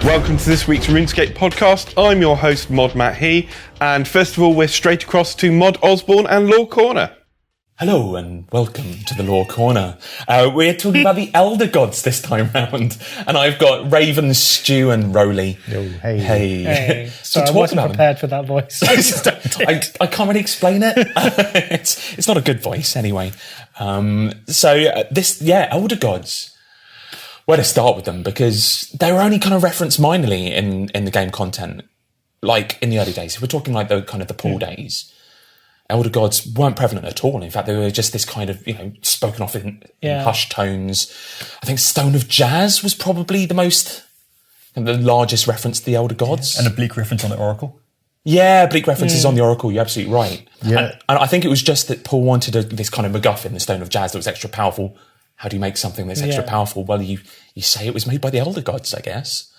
Welcome to this week's RuneScape Podcast. I'm your host, Mod Matt He, and first of all, we're straight across to Mod Osborne and Law Corner. Hello and welcome to the Law Corner. We're talking about the Elder Gods this time round, and I've got Raven, Stu and Rowley. Yo, hey. Hey. Sorry, I wasn't prepared for that voice. I can't really explain it. It's not a good voice anyway. Elder Gods. Where to start with them, because they were only kind of referenced minorly in the game content, like in the early days. If we're talking like the pool days, Elder Gods weren't prevalent at all. In fact, they were just this kind of, spoken off in hushed tones. I think Stone of Jazz was probably the largest reference to the Elder Gods. And a bleak reference on the Oracle. Yeah, bleak references on the Oracle, you're absolutely right. Yeah. And I think it was just that Paul wanted this kind of MacGuffin, the Stone of Jazz, that was extra powerful. How do you make something that's extra powerful? Well, you say it was made by the Elder Gods, I guess.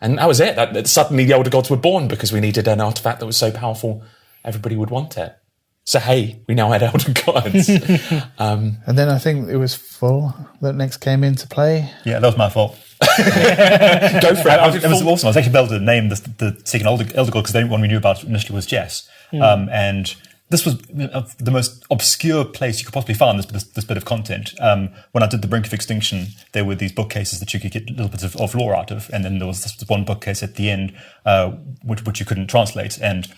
And that was it. That suddenly the Elder Gods were born because we needed an artifact that was so powerful everybody would want it. So, hey, we now had Elder Gods. And then I think it was Full that next came into play. Yeah, that was my fault. Go for it. It was awesome. I was actually able to name the second Elder God because the only one we knew about initially was Jess. And this was the most obscure place you could possibly find this bit of content. When I did the Brink of Extinction, there were these bookcases that you could get little bits of lore out of, and then there was this one bookcase at the end which you couldn't translate, and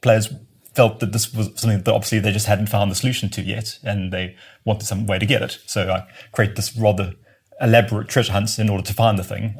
players felt that this was something that obviously they just hadn't found the solution to yet, and they wanted some way to get it. So I created this rather elaborate treasure hunts in order to find the thing,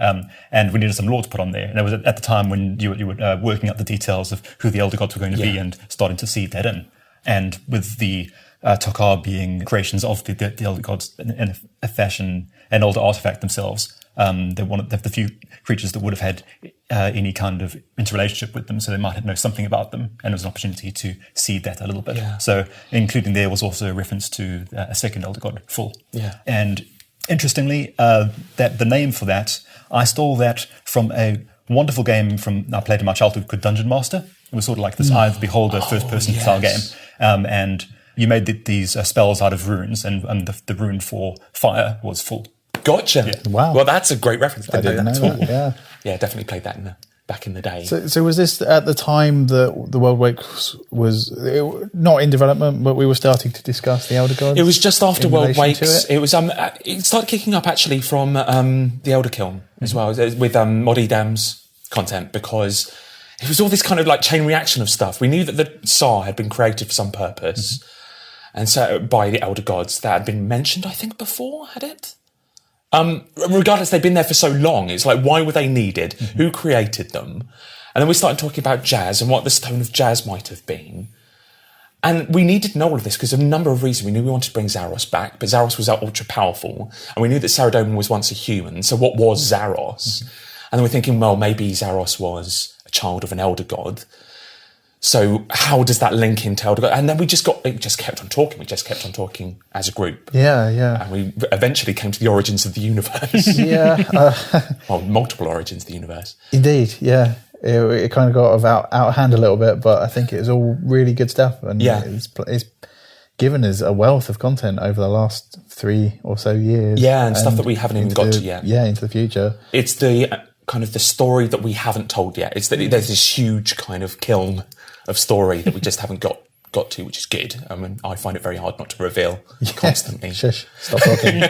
and we needed some lore to put on there. And it was at the time when you were working out the details of who the Elder Gods were going to be and starting to seed that in. And with the Tokar being creations of the Elder Gods in a fashion, an older artifact themselves, they wanted the few creatures that would have had any kind of interrelationship with them, so they might know something about them, and it was an opportunity to seed that a little bit. Yeah. So including there was also a reference to a second Elder God, Full. Yeah. And interestingly, that the name for that, I stole that from a wonderful game I played in my childhood called Dungeon Master. It was sort of like this Eye of the Beholder first-person style game. And you made these spells out of runes, and the rune for fire was Full. Gotcha. Yeah. Wow. Well, that's a great reference. I didn't know that, yeah. Yeah, definitely played that back in the day. So was this at the time that the World Wake was not in development, but we were starting to discuss the Elder Gods? It was just after World Wakes. It was it started kicking up actually from the Elder Kiln as well, with Mod Edam's content, because it was all this kind of like chain reaction of stuff. We knew that the Tsar had been created for some purpose, and so by the Elder Gods that had been mentioned, I think, before, had it? Regardless, they'd been there for so long. It's like, why were they needed? Who created them? And then we started talking about Jazz and what the Stone of Jazz might have been. And we needed to know all of this because of a number of reasons. We knew we wanted to bring Zaros back, but Zaros was ultra powerful. And we knew that Saradomin was once a human. So what was Zaros? And then we're thinking, well, maybe Zaros was a child of an Elder God. So how does that link into Elder God? And then it just kept on talking. We just kept on talking as a group. Yeah, yeah. And we eventually came to the origins of the universe. Yeah. Well, multiple origins of the universe. Indeed, yeah. It kind of got out hand a little bit, but I think it was all really good stuff. And it's given us a wealth of content over the last 3 or so years. Yeah, and stuff that we haven't even got to yet. Yeah, into the future. It's the kind of the story that we haven't told yet. It's that there's this huge kind of kiln of story that we just haven't got to, which is good. I mean, I find it very hard not to reveal constantly. Shush, stop talking.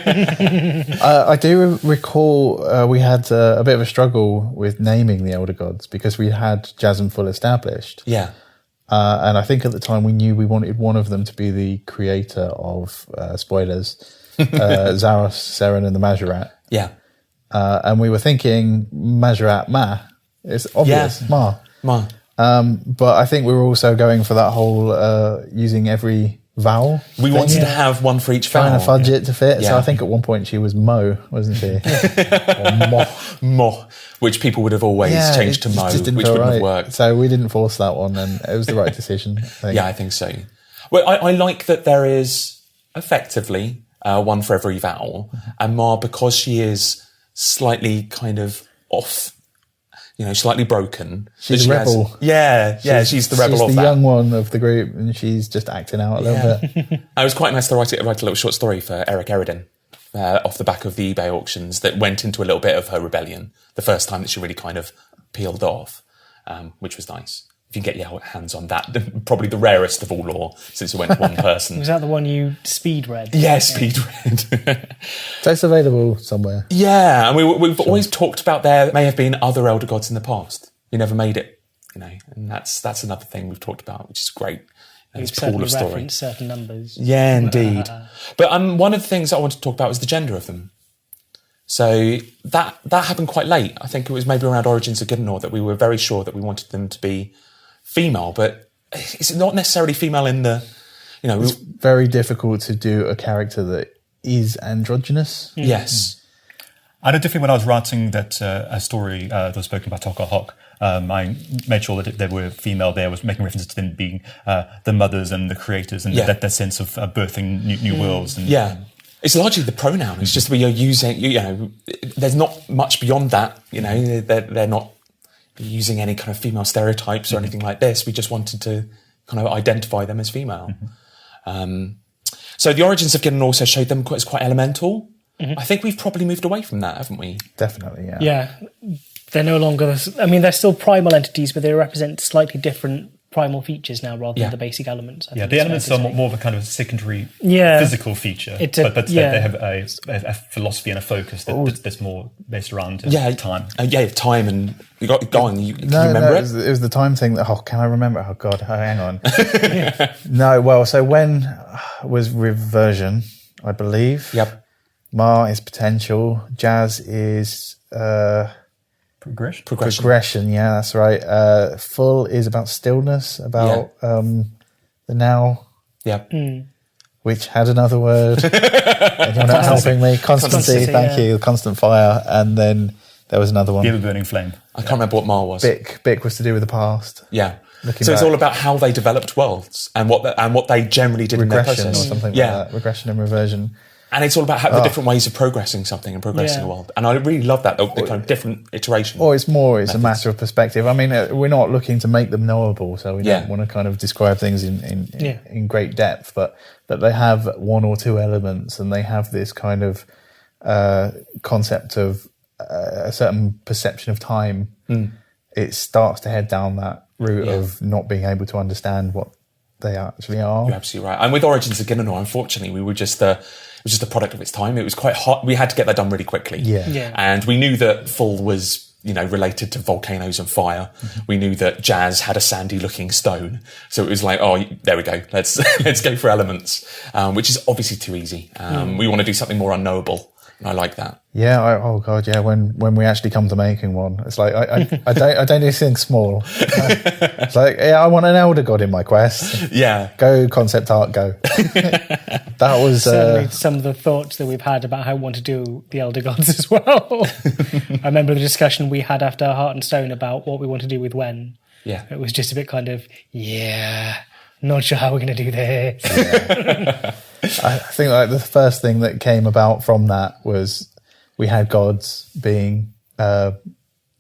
I do recall we had a bit of a struggle with naming the Elder Gods because we had Jazz and Full established. Yeah. And I think at the time we knew we wanted one of them to be the creator of, spoilers, Zaros, Seren and the Majorat. Yeah. And we were thinking Majorat Ma. It's obvious, Ma. But I think we were also going for that whole using every vowel. We wanted to have one for each vowel. Trying to fudge it to fit. Yeah. So I think at one point she was Mo, wasn't she? Or Mo. Mo, which people would have always changed to Mo, which wouldn't have worked. So we didn't force that one, and it was the right decision. I think so. Well, I like that there is effectively one for every vowel, and Ma, because she is slightly kind of off, slightly broken. She's a rebel. She's the rebel of that. She's the young one of the group, and she's just acting out a little bit. It was quite nice to write a little short story for Eric Eridan off the back of the eBay auctions that went into a little bit of her rebellion the first time that she really kind of peeled off, which was nice. If you can get your hands on that, probably the rarest of all lore, since it went to one person. Was that the one you speed read? Yeah, speed read. So it's available somewhere. Yeah, and we've always talked about there may have been other elder gods in the past. You never made it, and that's another thing we've talked about, which is great. We've This pool of story. referenced certain numbers. Yeah, indeed. But one of the things that I wanted to talk about was the gender of them. So that happened quite late. I think it was maybe around Origins of Gildenor that we were very sure that we wanted them to be female, but it's not necessarily female in the, It's very difficult to do a character that is androgynous. Yes. I did differently when I was writing that a story that was spoken by Toka Hawk. I made sure that they were female there, was making references to them being the mothers and the creators and that sense of birthing new worlds. And, It's largely the pronoun. It's just we are using, there's not much beyond that. They're not using any kind of female stereotypes or anything like this. We just wanted to kind of identify them as female. So the Origins of Gildenor also showed them as quite elemental. I think we've probably moved away from that, haven't we? Definitely, yeah. Yeah. They're no longer... they're still primal entities, but they represent slightly different primal features now rather than the basic elements. The elements are more of a kind of secondary physical feature, but they have a philosophy and a focus that's more based around time. Time, and you got going. Can you remember it? It was the time thing that. Oh, can I remember? Oh God, hang on. No, well, so when was reversion? I believe. Yep. Ma is potential. Jazz is progression. Yeah, that's right. Full is about stillness, about the now. Yep. Which had another word. And you're not helping me. Constancy. Thank you. Constant fire, and then there was another one. The ever-burning flame. I can't remember what Ma was. Bic was to do with the past. Yeah. Looking so it's back. all about how they developed worlds and what they generally did in their Regression process. or something like that. Regression and reversion. And it's all about the different ways of progressing something and progressing the world. And I really love that, the kind of different iteration. Or it's a matter of perspective. I mean, we're not looking to make them knowable, so we don't want to kind of describe things in great depth, but they have one or two elements and they have this kind of concept of a certain perception of time. It starts to head down that route of not being able to understand what they actually are. You're absolutely right. And with Origins of Gildenor, unfortunately, we were just it was just a product of its time. It was quite hot. We had to get that done really quickly. Yeah. And we knew that Full was, related to volcanoes and fire. We knew that Jazz had a sandy-looking stone. So it was like, oh, there we go. Let's go for elements, which is obviously too easy. We want to do something more unknowable. And I like that. Yeah. Oh God. Yeah. When we actually come to making one, it's like I don't do things small. It's like I want an elder god in my quest. Yeah. Go concept art. Go. That was certainly some of the thoughts that we've had about how we want to do the elder gods as well. I remember the discussion we had after Heart and Stone about what we want to do with Wen. Yeah. It was just a bit kind of not sure how we're going to do this. I think like the first thing that came about from that was we had gods being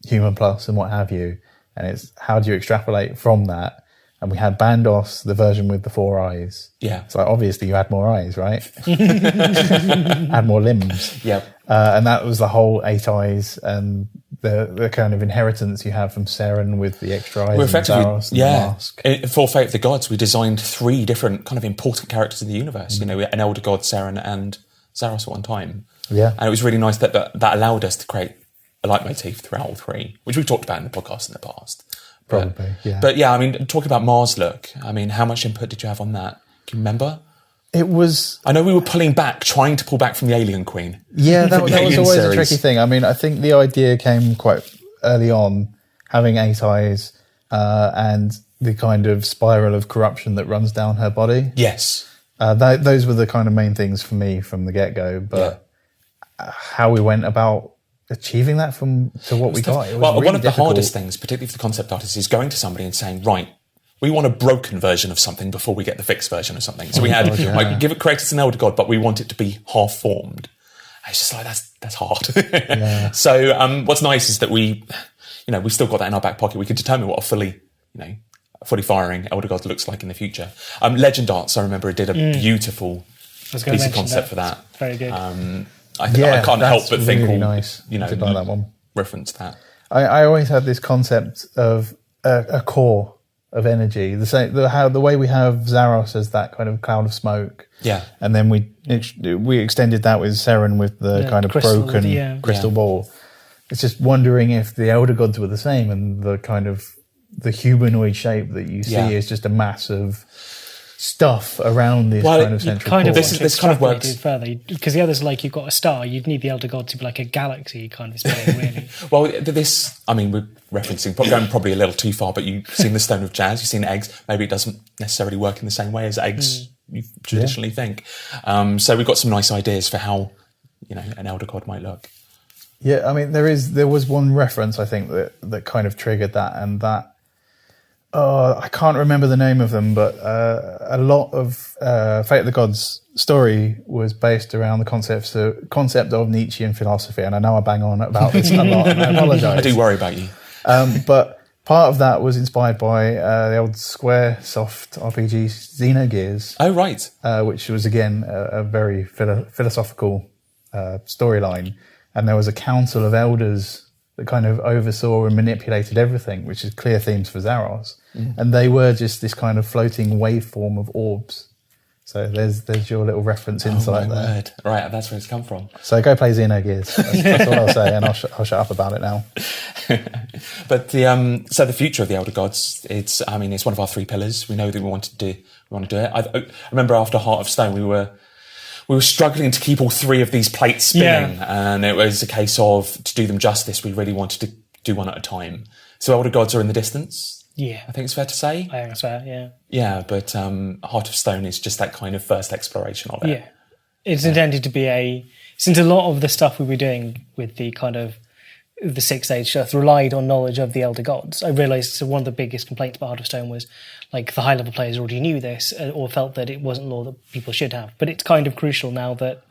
human plus and what have you, and it's how do you extrapolate from that? And we had Bandos, the version with the 4 eyes. Yeah. So like, obviously you had more eyes, right? Had more limbs. Yeah. And that was the whole 8 eyes and the kind of inheritance you have from Seren with the extra eyes and Zaros and the mask. For Fate of the Gods, we designed 3 different kind of important characters in the universe. An elder god, Seren, and Zaros at one time. Yeah. And it was really nice that allowed us to create a leitmotif throughout all 3, which we've talked about in the podcast in the past. Probably, yeah. But yeah, I mean, talking about Mars look, I mean, how much input did you have on that? Do you remember? It was... I know we were trying to pull back from the Alien Queen. Yeah, that was always series. a tricky thing. I mean, I think the idea came quite early on, having 8 eyes and the kind of spiral of corruption that runs down her body. Yes. Those were the kind of main things for me from the get-go. But how we went about achieving that to what we got, it was really one of the difficult. hardest things, particularly for the concept artists, is going to somebody and saying, right, we want a broken version of something before we get the fixed version of something. So we had, create us an elder god, but we want it to be half formed. And it's just like, that's hard. Yeah. So what's nice is that we still got that in our back pocket. We could determine what a fully firing elder god looks like in the future. Legend Arts, I remember, did a beautiful piece of concept for that. Very good. I can't help but think, really nice. You know, I did like that one. Reference that. I always had this concept of a core of energy. The way we have Zaros as that kind of cloud of smoke. Yeah. And then we extended that with Seren with the kind of broken crystal ball. It's just wondering if the Elder Gods were the same, and the kind of the humanoid shape that you see is just a mass of stuff around this kind of central core. This kind of works further, because the others, like, you've got a star, you'd need the Elder God to be like a galaxy kind of spinning, really. Well, we're referencing, going probably a little too far, but you've seen the Stone of Jazz, you've seen eggs. Maybe it doesn't necessarily work in the same way as eggs you traditionally think. So we've got some nice ideas for how, an Elder God might look. Yeah, I mean, there was one reference, I think, that kind of triggered that, and that, I can't remember the name of them, but a lot of Fate of the Gods story was based around the concept of Nietzschean philosophy, and I know I bang on about this a lot, and I apologise. I do worry about you. But part of that was inspired by the old Squaresoft RPG Xenogears. Oh, right. Which was, again, a very philosophical storyline. And there was a council of elders that kind of oversaw and manipulated everything, which is clear themes for Zaros. And they were just this kind of floating waveform of orbs. So there's your little reference insight there. Word. Right, that's where it's come from. So go play Xenogears. That's all I'll say, and I'll shut up about it now. But the future of the Elder Gods, it's one of our 3 pillars. We know that we want to do it. I remember after Heart of Stone, we were struggling to keep all 3 of these plates spinning, and it was a case of, to do them justice, we really wanted to do one at a time. So Elder Gods are in the distance. Yeah. I think it's fair to say. I think it's fair, yeah. Yeah, but Heart of Stone is just that kind of first exploration of it. Yeah. It's intended to be since a lot of the stuff we were doing with the kind of the 6th Age stuff relied on knowledge of the Elder Gods. I realised one of the biggest complaints about Heart of Stone was, like, the high-level players already knew this or felt that it wasn't lore that people should have. But it's kind of crucial now that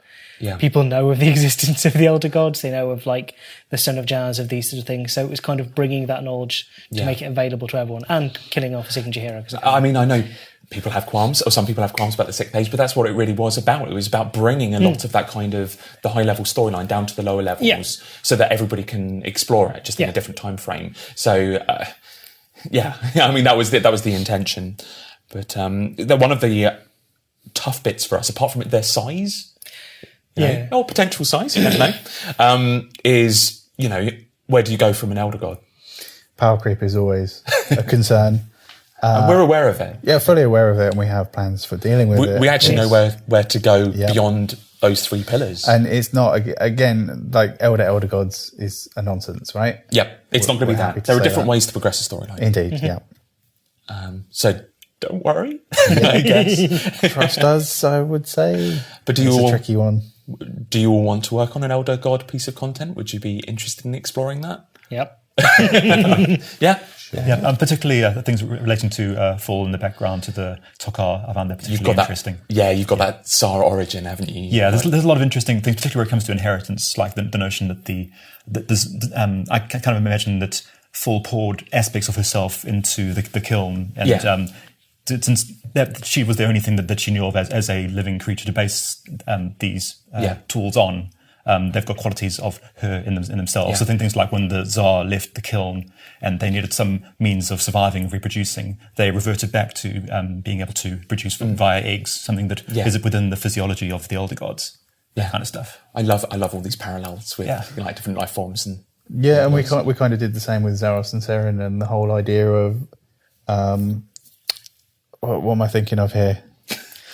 people know of the existence of the Elder Gods. They know of, like, the Stone of Jazz, of these sort of things. So it was kind of bringing that knowledge to make it available to everyone and killing off a signature hero. I know people have qualms, or some people have qualms about the 6th Age, but that's what it really was about. It was about bringing a lot of that kind of the high-level storyline down to the lower levels so that everybody can explore it just in a different time frame. So, that was the intention. But one of the tough bits for us, apart from their size, or potential size, you never know, is, where do you go from an Elder God? Power creep is always a concern. And we're aware of it. Yeah, fully aware of it, and we have plans for dealing with it. We actually know where to go beyond those 3 pillars. And it's not, again, like Elder Gods is a nonsense, right? Yep, it's not going to be that. There are different ways to progress a storyline. Indeed, yeah. So don't worry, I guess. Trust us, I would say. But it's a tricky one. Do you all want to work on an Elder God piece of content? Would you be interested in exploring that? Yep. Yeah. Yeah, particularly things relating to Fall in the background to the Tokar. I found that particularly interesting. You've got that Tsar origin, haven't you? Yeah, there's a lot of interesting things, particularly when it comes to inheritance, like the notion that I kind of imagine that Fall poured aspects of herself into the kiln, and since she was the only thing that she knew of as a living creature to base these tools on. They've got qualities of her in themselves. Yeah. So things like when the Tsar left the kiln and they needed some means of surviving and reproducing, they reverted back to being able to produce via eggs, something that is within the physiology of the Elder Gods. That kind of stuff. I love all these parallels with different life forms and and we kind of did the same with Zaros and Seren, and the whole idea of what am I thinking of here?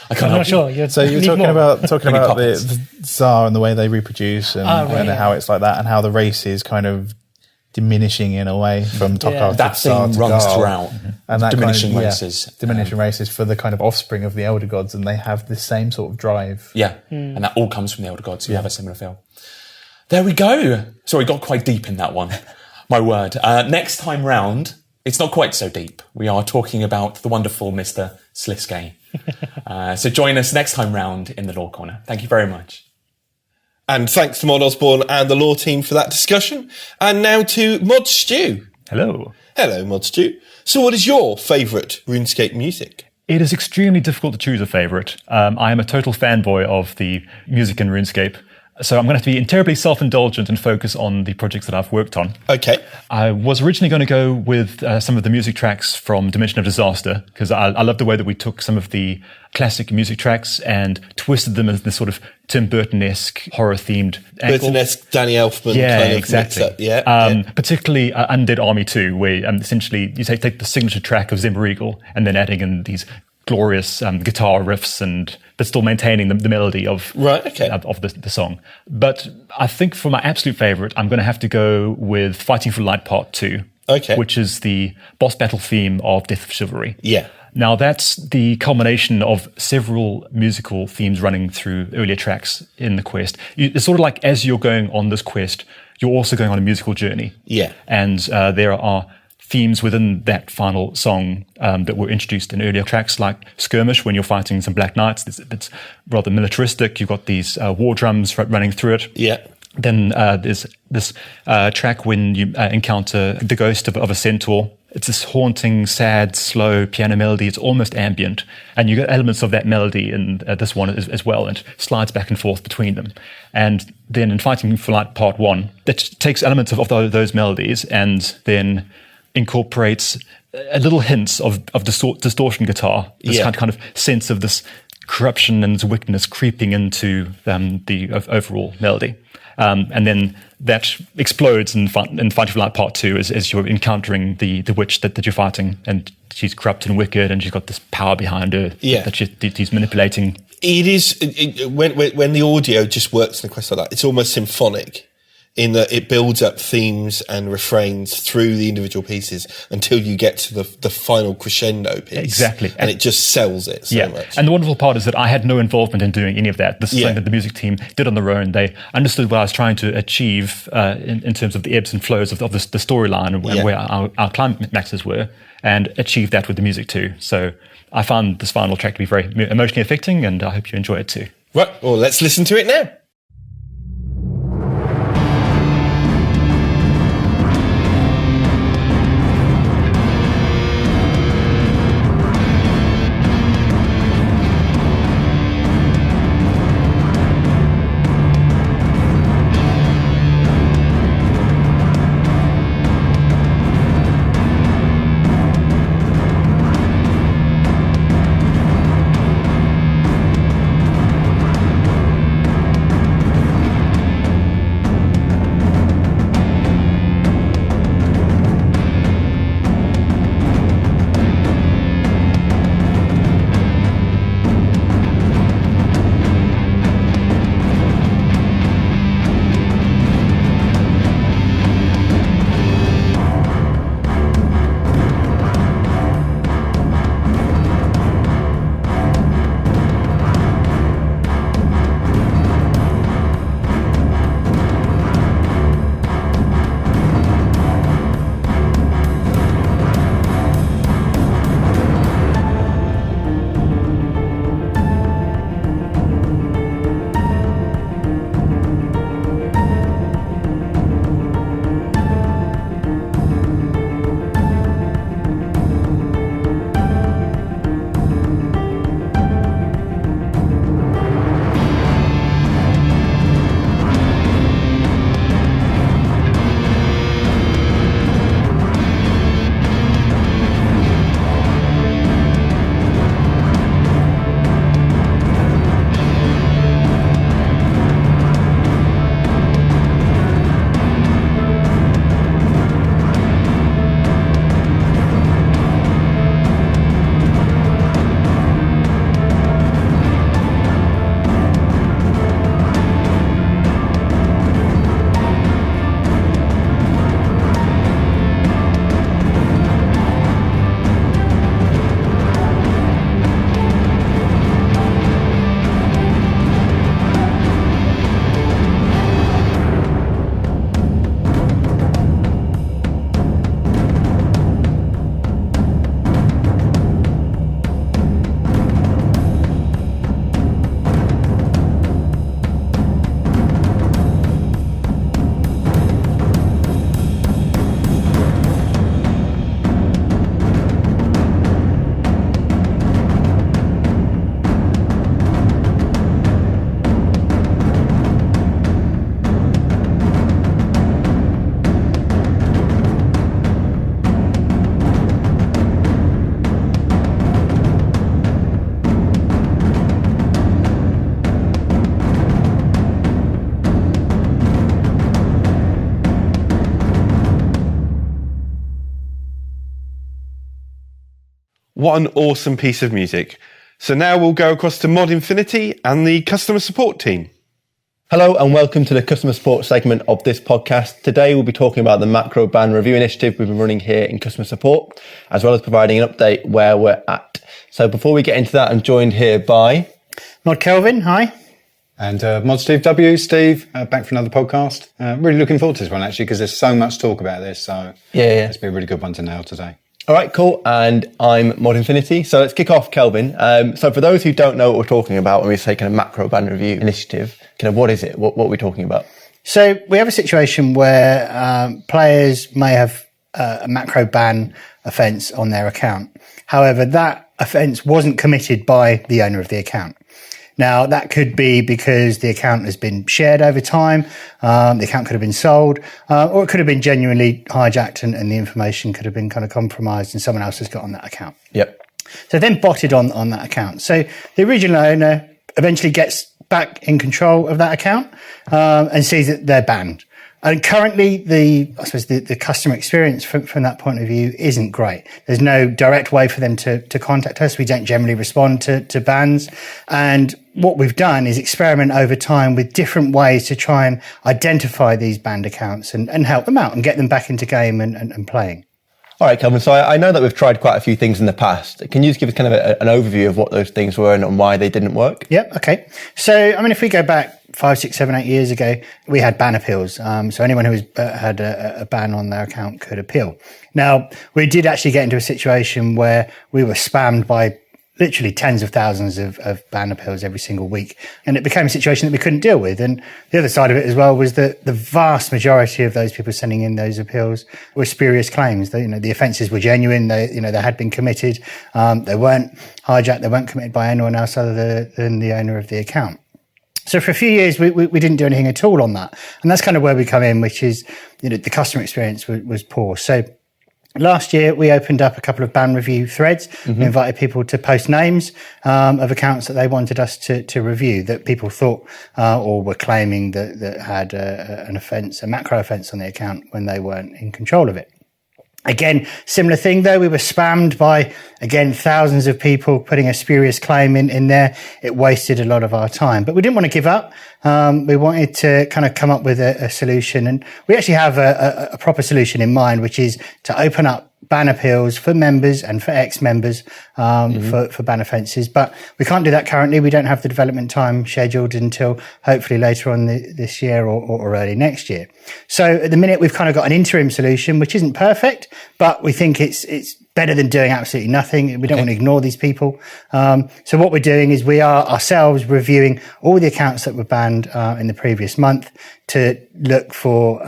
I'm not sure. So you were talking about the Tsar and the way they reproduce and how it's like that, and how the race is kind of diminishing in a way from Tokar to that Tsar theme to runs Gal. throughout. And that diminishing races. Diminishing races for the kind of offspring of the Elder Gods, and they have the same sort of drive. Yeah, and that all comes from the Elder Gods who have a similar feel. There we go. Sorry, got quite deep in that one. My word. Next time round, it's not quite so deep. We are talking about the wonderful Mr. Sliskay. So join us next time round in the Lore Corner. Thank you very much. And thanks to Mod Osborne and the Lore team for that discussion. And now to Mod Stew. Hello. Hello, Mod Stew. So what is your favourite RuneScape music? It is extremely difficult to choose a favourite. I am a total fanboy of the music in RuneScape. So I'm going to have to be terribly self-indulgent and focus on the projects that I've worked on. Okay. I was originally going to go with some of the music tracks from Dimension of Disaster, because I love the way that we took some of the classic music tracks and twisted them as this sort of Tim Burton-esque horror-themed angle. Burton-esque Danny Elfman kind of exactly. mix-up. Yeah. Particularly Undead Army 2, where essentially you take the signature track of Zimmer Eagle and then adding in these glorious guitar riffs, but still maintaining the melody of the song. But I think for my absolute favorite, I'm going to have to go with Fighting for Light Part 2, which is the boss battle theme of Death of Chivalry. Yeah. Now, that's the culmination of several musical themes running through earlier tracks in the quest. It's sort of like as you're going on this quest, you're also going on a musical journey. Yeah. And there are themes within that final song that were introduced in earlier tracks, like Skirmish, when you're fighting some Black Knights. It's rather militaristic. You've got these war drums running through it. Yeah. Then there's this track when you encounter the ghost of a centaur. It's this haunting, sad, slow piano melody. It's almost ambient. And you get elements of that melody in this one as well. And it slides back and forth between them. And then in Fighting for Light Part 1, that takes elements of those melodies and then incorporates a little hints of distortion guitar. This kind of sense of this corruption and wickedness creeping into the overall melody. And then that explodes in Fighting for Light Part 2 as you're encountering the witch that you're fighting, and she's corrupt and wicked, and she's got this power behind her that she's manipulating. It is when the audio just works in a quest like that, it's almost symphonic in that it builds up themes and refrains through the individual pieces until you get to the final crescendo piece. Exactly. And it just sells it so much. And the wonderful part is that I had no involvement in doing any of that. This is something that the music team did on their own. They understood what I was trying to achieve in terms of the ebbs and flows of the storyline and where our climaxes were, and achieved that with the music too. So I found this final track to be very emotionally affecting, and I hope you enjoy it too. Right, well, let's listen to it now. What an awesome piece of music. So now we'll go across to Mod Infinity and the customer support team. Hello and welcome to the customer support segment of this podcast. Today we'll be talking about the macro ban review initiative we've been running here in customer support, as well as providing an update where we're at. So before we get into that, I'm joined here by Mod Kelvin, hi. And Mod Steve W. Steve, back for another podcast. Really looking forward to this one actually, because there's so much talk about this. So yeah, it's been a really good one to nail today. All right, cool. And I'm Mod Infinity. So let's kick off, Kelvin. So for those who don't know what we're talking about when we say kind of macro ban review initiative, kind of what is it? What are we talking about? So we have a situation where players may have a macro ban offence on their account. However, that offence wasn't committed by the owner of the account. Now, that could be because the account has been shared over time, the account could have been sold, or it could have been genuinely hijacked and the information could have been kind of compromised and someone else has got on that account. Yep. So then botted on that account. So the original owner eventually gets back in control of that account and sees that they're banned. And currently, the customer experience from that point of view isn't great. There's no direct way for them to contact us. We don't generally respond to bans. And what we've done is experiment over time with different ways to try and identify these banned accounts and help them out and get them back into game and playing. All right, Kelvin. So I know that we've tried quite a few things in the past. Can you just give us kind of an overview of what those things were and why they didn't work? Yep. Okay. So, I mean, if we go back 5, 6, 7, 8 years ago, we had ban appeals. So anyone who had a ban on their account could appeal. Now, we did actually get into a situation where we were spammed by literally tens of thousands of ban appeals every single week. And it became a situation that we couldn't deal with. And the other side of it as well was that the vast majority of those people sending in those appeals were spurious claims. The offences were genuine. They had been committed. They weren't hijacked. They weren't committed by anyone else other than the owner of the account. So for a few years, we didn't do anything at all on that. And that's kind of where we come in, which is, the customer experience was poor. So last year, we opened up a couple of ban review threads. Mm-hmm. We invited people to post names of accounts that they wanted us to review that people thought or were claiming that had an offence, a macro offence on the account when they weren't in control of it. Again, similar thing though, we were spammed by, again, thousands of people putting a spurious claim in there. It wasted a lot of our time, but we didn't want to give up. We wanted to kind of come up with a solution, and we actually have a proper solution in mind, which is to open up ban appeals for members and for ex-members for ban offences. But we can't do that currently. We don't have the development time scheduled until hopefully later on this year or early next year. So at the minute, we've kind of got an interim solution, which isn't perfect, but we think it's better than doing absolutely nothing. We don't want to ignore these people. So what we're doing is we are ourselves reviewing all the accounts that were banned in the previous month to look for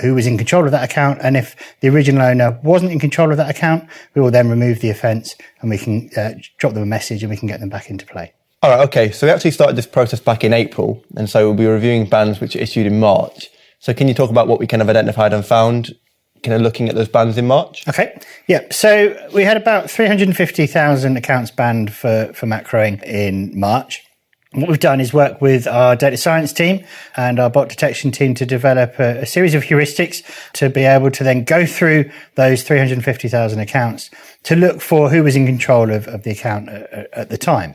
who was in control of that account. And if the original owner wasn't in control of that account, we will then remove the offence and we can drop them a message and we can get them back into play. All right, okay. So we actually started this process back in April, and so we'll be reviewing bans which are issued in March. So can you talk about what we kind of identified and found, kind of looking at those bans in March? Okay. Yeah. So we had about 350,000 accounts banned for macroing in March. What we've done is work with our data science team and our bot detection team to develop a series of heuristics to be able to then go through those 350,000 accounts to look for who was in control of the account at the time.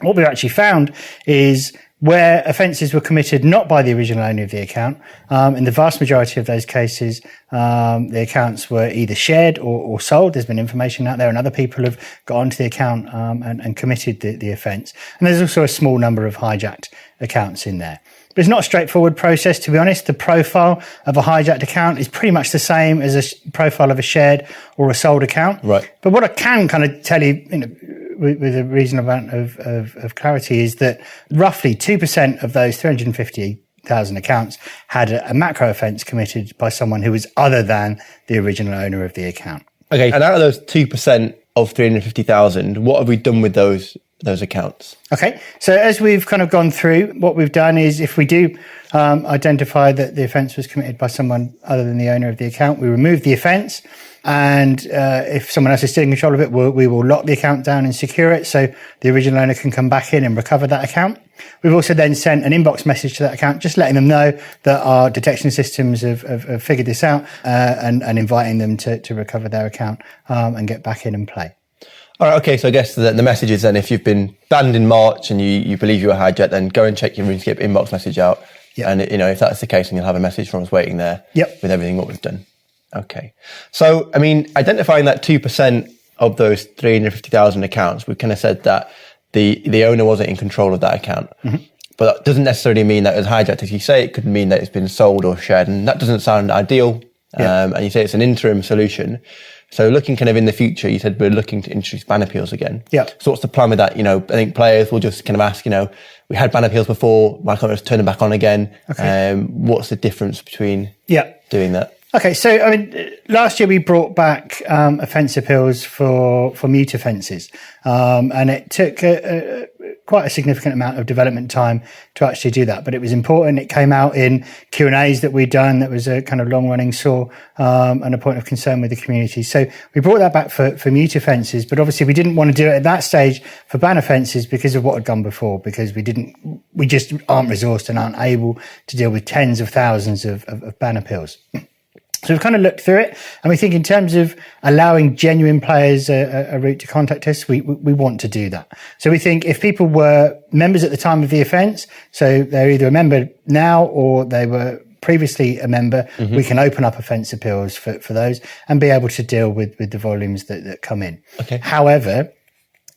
What we actually found is where offences were committed not by the original owner of the account, in the vast majority of those cases, the accounts were either shared or sold. There's been information out there and other people have got onto the account and committed the offence. And there's also a small number of hijacked accounts in there. But it's not a straightforward process, to be honest. The profile of a hijacked account is pretty much the same as a profile of a shared or a sold account. Right. But what I can kind of tell you, with a reasonable amount of clarity is that roughly 2% of those 350,000 accounts had a macro offence committed by someone who was other than the original owner of the account. Okay, and out of those 2% of 350,000, what have we done with those accounts? Okay, so as we've kind of gone through, what we've done is if we do identify that the offence was committed by someone other than the owner of the account, we remove the offence. And if someone else is still in control of it, we will lock the account down and secure it so the original owner can come back in and recover that account. We've also then sent an inbox message to that account, just letting them know that our detection systems have figured this out and inviting them to recover their account and get back in and play. All right, okay, so I guess the message is then if you've been banned in March and you believe you were hijacked, then go and check your RuneScape inbox message out. Yep. And, if that's the case, then you'll have a message from us waiting there with everything what we've done. Okay. So, identifying that 2% of those 350,000 accounts, we kind of said that the owner wasn't in control of that account. Mm-hmm. But that doesn't necessarily mean that it was hijacked. As you say, it could mean that it's been sold or shared, and that doesn't sound ideal. And you say it's an interim solution. So looking kind of in the future, you said we're looking to introduce ban appeals again. Yeah. So what's the plan with that? I think players will just kind of ask, we had ban appeals before, why can't we just turn them back on again? Okay. What's the difference between doing that? Okay, so last year we brought back offence appeals for mute offences, and it took quite a significant amount of development time to actually do that. But it was important. It came out in Q&As that we'd done. That was a kind of long-running saw and a point of concern with the community. So we brought that back for mute offences, but obviously we didn't want to do it at that stage for ban offences because of what had gone before. Because we just aren't resourced and aren't able to deal with tens of thousands of ban appeals. So we've kind of looked through it, and we think in terms of allowing genuine players a route to contact us, we want to do that. So we think if people were members at the time of the offence, so they're either a member now or they were previously a member, we can open up offence appeals for those and be able to deal with the volumes that come in. Okay. However,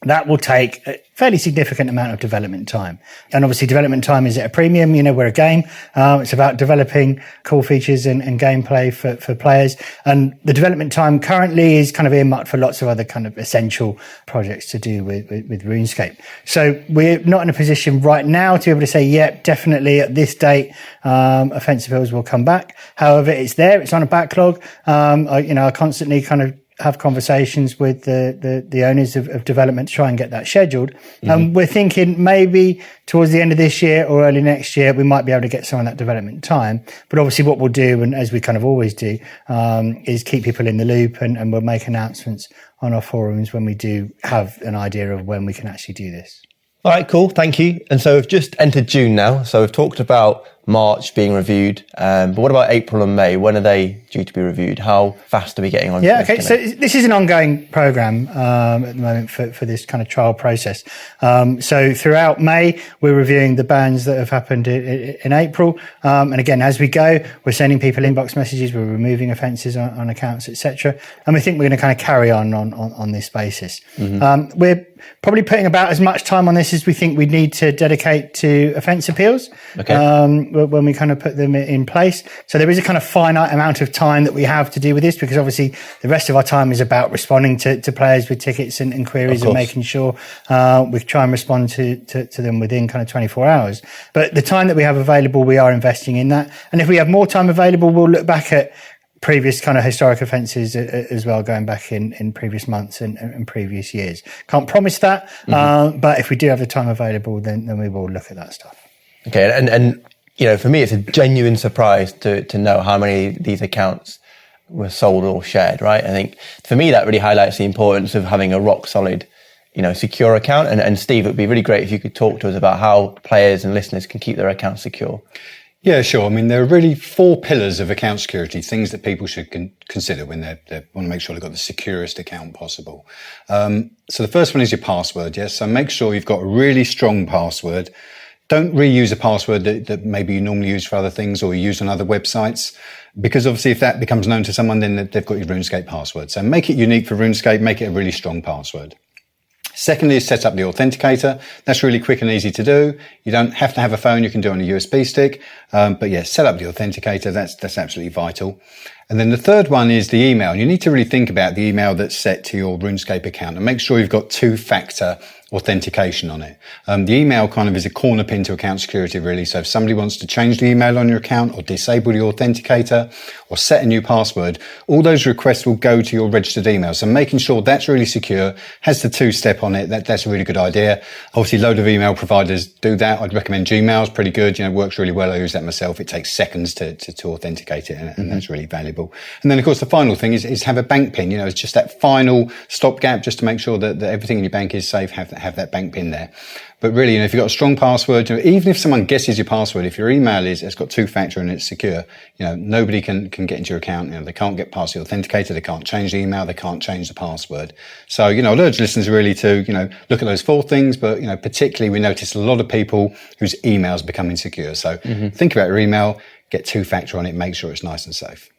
that will take a fairly significant amount of development time. And obviously development time is at a premium. We're a game. It's about developing cool features and gameplay for players. And the development time currently is kind of earmarked for lots of other kind of essential projects to do with RuneScape. So we're not in a position right now to be able to say, yep, definitely at this date, offence appeals will come back. However, it's there. It's on a backlog. I constantly kind of have conversations with the owners of development to try and get that scheduled. We're thinking maybe towards the end of this year or early next year, we might be able to get some of that development time. But obviously what we'll do, and as we kind of always do, is keep people in the loop and we'll make announcements on our forums when we do have an idea of when we can actually do this. All right, cool. Thank you. And so we've just entered June now. So we've talked about March being reviewed. But what about April and May? When are they due to be reviewed? How fast are we getting on? Yeah, okay. So this is an ongoing programme at the moment for this kind of trial process. So throughout May, we're reviewing the bans that have happened in April. And again, as we go, we're sending people inbox messages, we're removing offences on accounts, etc. And we think we're going to kind of carry on this basis. We're probably putting about as much time on this as we think we need to dedicate to offence appeals. Okay. When we kind of put them in place. So there is a kind of finite amount of time that we have to deal with this, because obviously the rest of our time is about responding to players with tickets and queries and making sure we try and respond to them within kind of 24 hours. But the time that we have available, we are investing in that. And if we have more time available, we'll look back at previous kind of historic offences as well, going back in previous months and previous years. Can't promise that, but if we do have the time available, then we will look at that stuff. Okay, and for me, it's a genuine surprise to know how many of these accounts were sold or shared, right? I think for me, that really highlights the importance of having a rock solid, secure account. And Steve, it would be really great if you could talk to us about how players and listeners can keep their accounts secure. Yeah, sure. There are really 4 pillars of account security, things that people should consider when they want to make sure they've got the securest account possible. So the first one is your password, yes? So make sure you've got a really strong password. Don't reuse a password that maybe you normally use for other things or you use on other websites, because obviously if that becomes known to someone, then they've got your RuneScape password. So make it unique for RuneScape, make it a really strong password. Secondly is set up the authenticator. That's really quick and easy to do. You don't have to have a phone. You can do it on a USB stick. But yeah, set up the authenticator. That's absolutely vital. And then the third one is the email. You need to really think about the email that's set to your RuneScape account and make sure you've got 2-factor authentication on it. The email kind of is a corner pin to account security, really. So if somebody wants to change the email on your account or disable the authenticator or set a new password, all those requests will go to your registered email. So making sure that's really secure, has the 2-step on it, that's a really good idea. Obviously, a load of email providers do that. I'd recommend Gmail's pretty good. Works really well. I use that myself. It takes seconds to authenticate it, and that's really valuable. people. And then, of course, the final thing is have a bank pin. You know, it's just that final stopgap just to make sure that everything in your bank is safe, have that bank pin there. But really, you know, if you've got a strong password, even if someone guesses your password, if your email has got two-factor and it's secure, you know, nobody can get into your account. You know, they can't get past the authenticator, they can't change the email, they can't change the password. So, you know, I'd urge listeners really to, you know, look at those 4 things, but, you know, particularly we notice a lot of people whose emails become insecure. So think about your email, get two-factor on it, make sure it's nice and safe.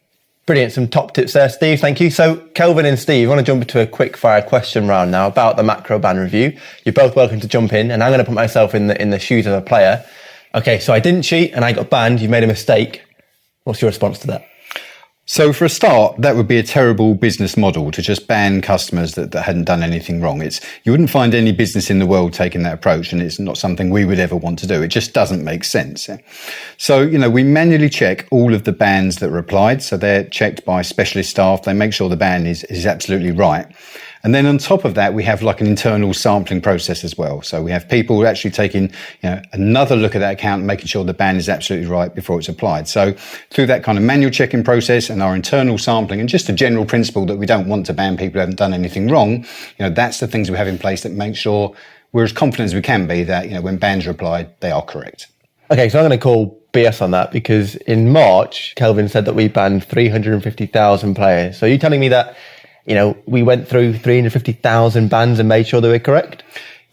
Brilliant. Some top tips there, Steve. Thank you. So, Kelvin and Steve, I want to jump into a quick fire question round now about the macro ban review. You're both welcome to jump in, and I'm going to put myself in the shoes of a player. Okay, so I didn't cheat and I got banned. You made a mistake. What's your response to that? So for a start, that would be a terrible business model to just ban customers that hadn't done anything wrong. You wouldn't find any business in the world taking that approach, and it's not something we would ever want to do. It just doesn't make sense. So, you know, we manually check all of the bans that are applied. So they're checked by specialist staff. They make sure the ban is absolutely right. And then on top of that, we have like an internal sampling process as well. So we have people actually taking, you know, another look at that account and making sure the ban is absolutely right before it's applied. So through that kind of manual checking process and our internal sampling and just a general principle that we don't want to ban people who haven't done anything wrong, you know, that's the things we have in place that make sure we're as confident as we can be that, you know, when bans are applied, they are correct. Okay, so I'm going to call BS on that because in March, Kelvin said that we banned 350,000 players. So are you telling me that, you know, we went through 350,000 bans and made sure they were correct?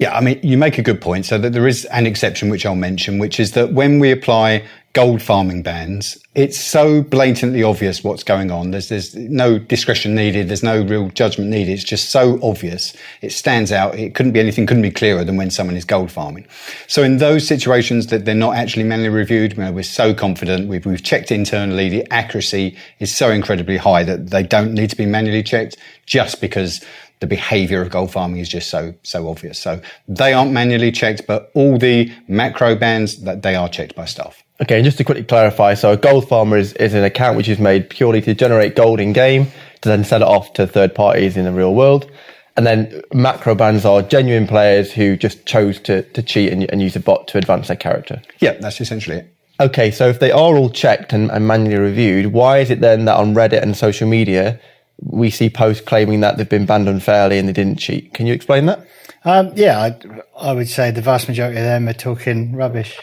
Yeah, I mean, you make a good point. So that there is an exception, which I'll mention, which is that when we apply gold farming bans, it's so blatantly obvious what's going on. There's no discretion needed. There's no real judgment needed. It's just so obvious. It stands out. It couldn't be clearer than when someone is gold farming. So in those situations that they're not actually manually reviewed, you know, we're so confident. We've checked internally. The accuracy is so incredibly high that they don't need to be manually checked just because the behavior of gold farming is just so obvious. So they aren't manually checked, but all the macro bans, that they are checked by staff. Okay, and just to quickly clarify, so a gold farmer is an account which is made purely to generate gold in game, to then sell it off to third parties in the real world. And then macro bans are genuine players who just chose to cheat and use a bot to advance their character. Yeah, that's essentially it. Okay, so if they are all checked and manually reviewed, why is it then that on Reddit and social media, we see posts claiming that they've been banned unfairly and they didn't cheat? Can you explain that? Yeah, I would say the vast majority of them are talking rubbish.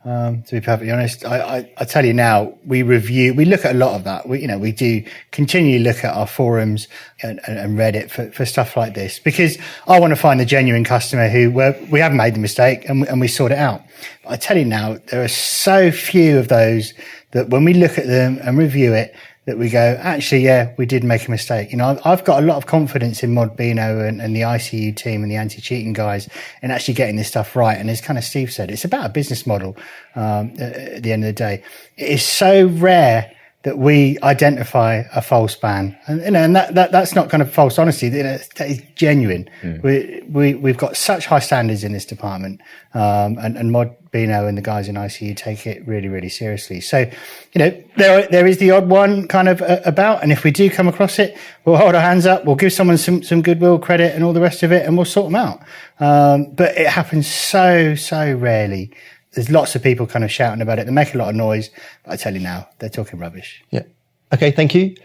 To be perfectly honest, I tell you now, we look at a lot of that. We do continually look at our forums and Reddit for stuff like this, because I want to find the genuine customer who we have made the mistake and we sort it out. But I tell you now, there are so few of those that when we look at them and review it, that we go, actually, yeah, we did make a mistake. You know, I've got a lot of confidence in Modbino and the ICU team and the anti-cheating guys in actually getting this stuff right. And as kind of Steve said, it's about a business model at the end of the day. It is so rare that we identify a false ban, and that's not kind of false honesty. That is genuine. We've got such high standards in this department, and Modbino and the guys in ICU take it really, really seriously. So, you know, there is the odd one kind of about, and if we do come across it, we'll hold our hands up, we'll give someone some goodwill, credit, and all the rest of it, and we'll sort them out. But it happens so rarely. There's lots of people kind of shouting about it. They make a lot of noise. But I tell you now, they're talking rubbish. Yeah. Okay, thank you.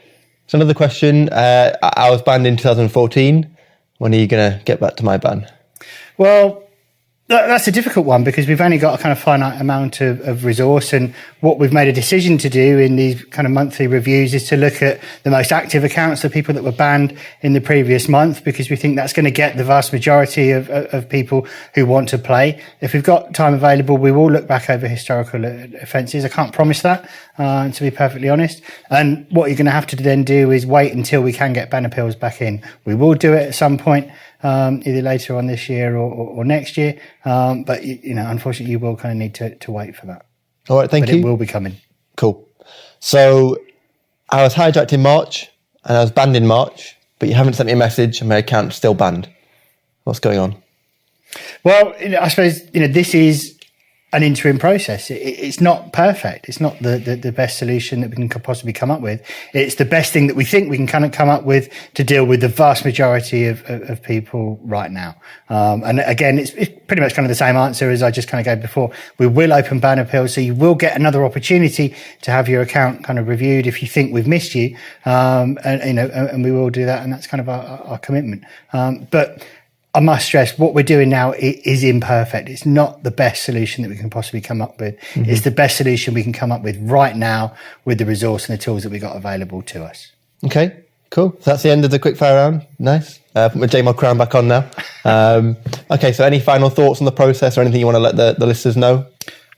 So another question. I was banned in 2014. When are you going to get back to my ban? Well, that's a difficult one because we've only got a kind of finite amount of resource, and what we've made a decision to do in these kind of monthly reviews is to look at the most active accounts, the people that were banned in the previous month, because we think that's going to get the vast majority of people who want to play. If we've got time available, we will look back over historical offences. I can't promise that, to be perfectly honest. And what you're going to have to then do is wait until we can get ban appeals back in. We will do it at some point. Either later on this year or next year. But, you know, unfortunately, you will kind of need to wait for that. All right, thank you. But it will be coming. Cool. So I was hijacked in March and I was banned in March, but you haven't sent me a message and my account's still banned. What's going on? Well, I suppose, this is an interim process. It's not perfect. It's not the best solution that we can possibly come up with. It's the best thing that we think we can kind of come up with to deal with the vast majority of people right now. And again, it's pretty much kind of the same answer as I just kind of gave before. We will open ban appeals, so you will get another opportunity to have your account kind of reviewed if you think we've missed you. And we will do that, and that's kind of our commitment. But I must stress, what we're doing now is imperfect. It's not the best solution that we can possibly come up with. Mm-hmm. It's the best solution we can come up with right now with the resource and the tools that we've got available to us. Okay, cool. So that's the end of the quickfire round. Nice. Put my JMod crown back on now. Okay, so any final thoughts on the process or anything you want to let the listeners know?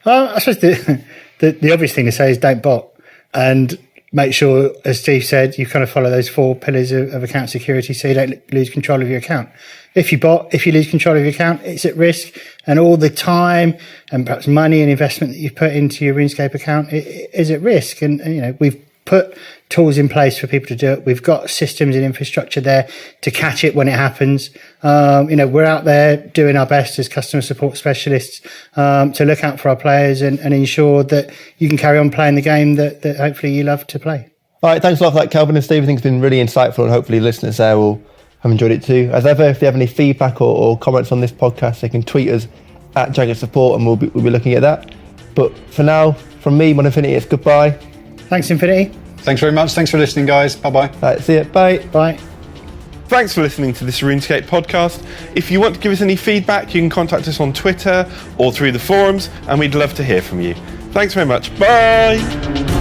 I suppose the obvious thing to say is don't bot. And make sure, as Steve said, you kind of follow those 4 pillars of account security so you don't lose control of your account. If you lose control of your account, it's at risk, and all the time and perhaps money and investment that you've put into your RuneScape account is at risk. And we've put tools in place for people to do it. We've got systems and infrastructure there to catch it when it happens. We're out there doing our best as customer support specialists to look out for our players and ensure that you can carry on playing the game that hopefully you love to play. All right, thanks a lot for that, Kelvin and Steve. I think it's been really insightful, and hopefully listeners there will have enjoyed it too. As ever, if they have any feedback or comments on this podcast, they can tweet us at Jagged Support, and we'll be looking at that. But for now, from me, Mon Infinity, it's goodbye. Thanks, Infinity. Thanks very much. Thanks for listening, guys. Bye-bye. All right, see you. Bye. Bye. Thanks for listening to this RuneScape podcast. If you want to give us any feedback, you can contact us on Twitter or through the forums, and we'd love to hear from you. Thanks very much. Bye.